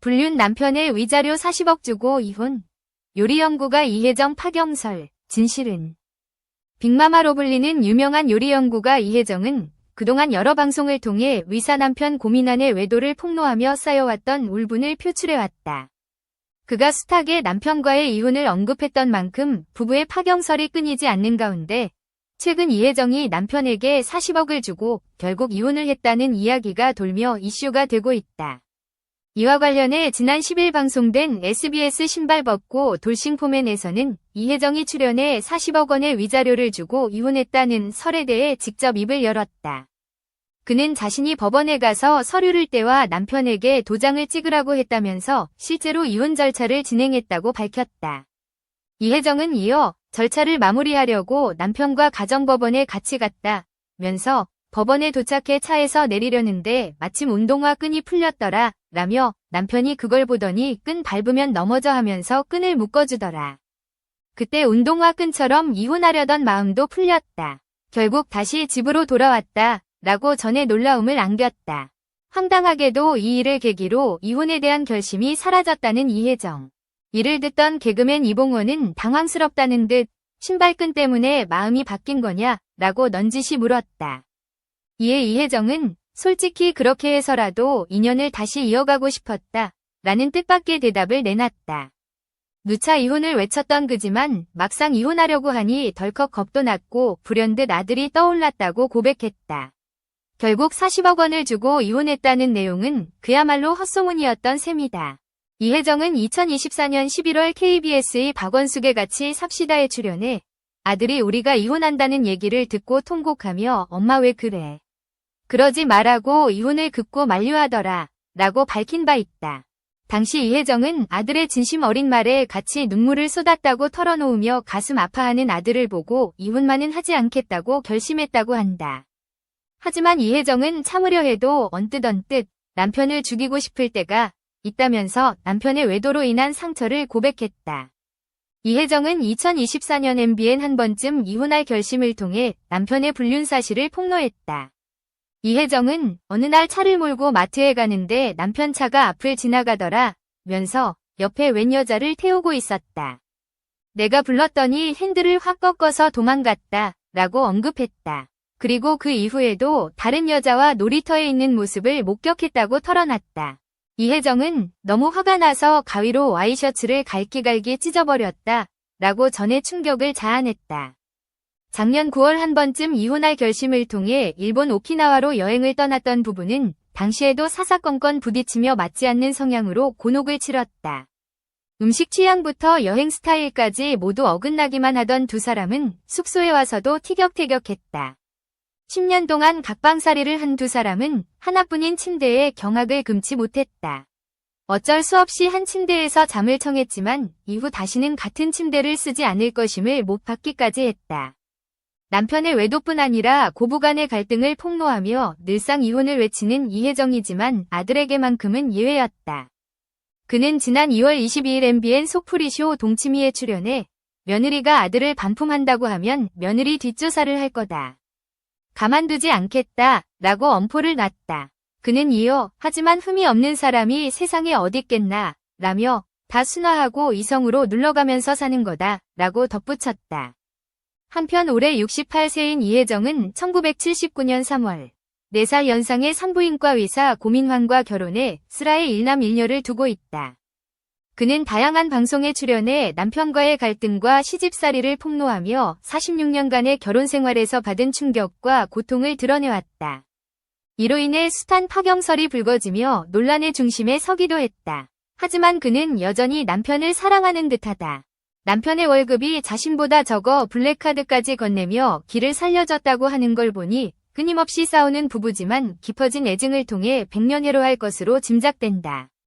불륜 남편의 위자료 40억 주고 이혼. 요리연구가 이혜정 파경설. 진실은. 빅마마로 불리는 유명한 요리연구가 이혜정은 그동안 여러 방송을 통해 위사 남편 고민안의 외도를 폭로하며 쌓여왔던 울분을 표출해왔다. 그가 숱하게 남편과의 이혼을 언급했던 만큼 부부의 파경설이 끊이지 않는 가운데 최근 이혜정이 남편에게 40억을 주고 결국 이혼을 했다는 이야기가 돌며 이슈가 되고 있다. 이와 관련해 지난 10일 방송된 SBS 신발 벗고 돌싱포맨에서는 이혜정이 출연해 40억 원의 위자료를 주고 이혼했다는 설에 대해 직접 입을 열었다. 그는 자신이 법원에 가서 서류를 떼와 남편에게 도장을 찍으라고 했다면서 실제로 이혼 절차를 진행했다고 밝혔다. 이혜정은 이어 절차를 마무리하려고 남편과 가정법원에 같이 갔다면서 법원에 도착해 차에서 내리려는데 마침 운동화 끈이 풀렸더라 라며 남편이 그걸 보더니 끈 밟으면 넘어져 하면서 끈을 묶어주더라. 그때 운동화 끈처럼 이혼하려던 마음도 풀렸다. 결국 다시 집으로 돌아왔다 라고 전에 놀라움을 안겼다. 황당하게도 이 일을 계기로 이혼에 대한 결심이 사라졌다는 이혜정. 이를 듣던 개그맨 이봉원은 당황스럽다는 듯 신발끈 때문에 마음이 바뀐 거냐 라고 넌지시 물었다. 이에 이혜정은 솔직히 그렇게 해서라도 인연을 다시 이어가고 싶었다 라는 뜻밖의 대답을 내놨다. 누차 이혼을 외쳤던 그지만 막상 이혼하려고 하니 덜컥 겁도 났고 불현듯 아들이 떠올랐다고 고백했다. 결국 40억 원을 주고 이혼했다는 내용은 그야말로 헛소문이었던 셈이다. 이혜정은 2024년 11월 KBS의 박원숙의 같이 삽시다에 출연해 아들이 우리가 이혼한다는 얘기를 듣고 통곡하며 엄마 왜 그래? 그러지 말라고 이혼을 급고 만류하더라 라고 밝힌 바 있다. 당시 이혜정은 아들의 진심 어린 말에 같이 눈물을 쏟았다고 털어놓으며 가슴 아파하는 아들을 보고 이혼만은 하지 않겠다고 결심했다고 한다. 하지만 이혜정은 참으려 해도 언뜻 남편을 죽이고 싶을 때가 있다면서 남편의 외도로 인한 상처를 고백했다. 이혜정은 2024년 MBN 한 번쯤 이혼할 결심을 통해 남편의 불륜 사실을 폭로했다. 이혜정은 어느 날 차를 몰고 마트에 가는데 남편 차가 앞을 지나가더라 면서 옆에 웬 여자를 태우고 있었다. 내가 불렀더니 핸들을 확 꺾어서 도망갔다 라고 언급했다. 그리고 그 이후에도 다른 여자와 놀이터에 있는 모습을 목격했다고 털어놨다. 이혜정은 너무 화가 나서 가위로 와이셔츠를 갈기갈기 찢어버렸다 라고 전해 충격을 자아냈다. 작년 9월 한 번쯤 이혼할 결심을 통해 일본 오키나와로 여행을 떠났던 부부는 당시에도 사사건건 부딪히며 맞지 않는 성향으로 곤혹을 치렀다. 음식 취향부터 여행 스타일까지 모두 어긋나기만 하던 두 사람은 숙소에 와서도 티격태격했다. 10년 동안 각방살이를 한 두 사람은 하나뿐인 침대에 경악을 금치 못했다. 어쩔 수 없이 한 침대에서 잠을 청했지만 이후 다시는 같은 침대를 쓰지 않을 것임을 못 받기까지 했다. 남편의 외도뿐 아니라 고부간의 갈등을 폭로하며 늘상 이혼을 외치는 이혜정이지만 아들에게만큼은 예외였다. 그는 지난 2월 22일 MBN 속풀이쇼 동치미에 출연해 며느리가 아들을 반품한다고 하면 며느리 뒷조사를 할 거다. 가만두지 않겠다 라고 엄포를 놨다. 그는 이어 하지만 흠이 없는 사람이 세상에 어딨겠나 라며 다 순화하고 이성으로 눌러가면서 사는 거다 라고 덧붙였다. 한편 올해 68세인 이혜정은 1979년 3월 4살 연상의 산부인과 의사 고민환과 결혼해 슬하에 1남 1녀를 두고 있다. 그는 다양한 방송에 출연해 남편과의 갈등과 시집살이를 폭로하며 46년간의 결혼 생활에서 받은 충격과 고통을 드러내왔다. 이로 인해 숱한 파경설이 불거지며 논란의 중심에 서기도 했다. 하지만 그는 여전히 남편을 사랑하는 듯하다. 남편의 월급이 자신보다 적어 블랙카드까지 건네며 길을 살려줬다고 하는 걸 보니 끊임없이 싸우는 부부지만 깊어진 애증을 통해 백년해로할 것으로 짐작된다.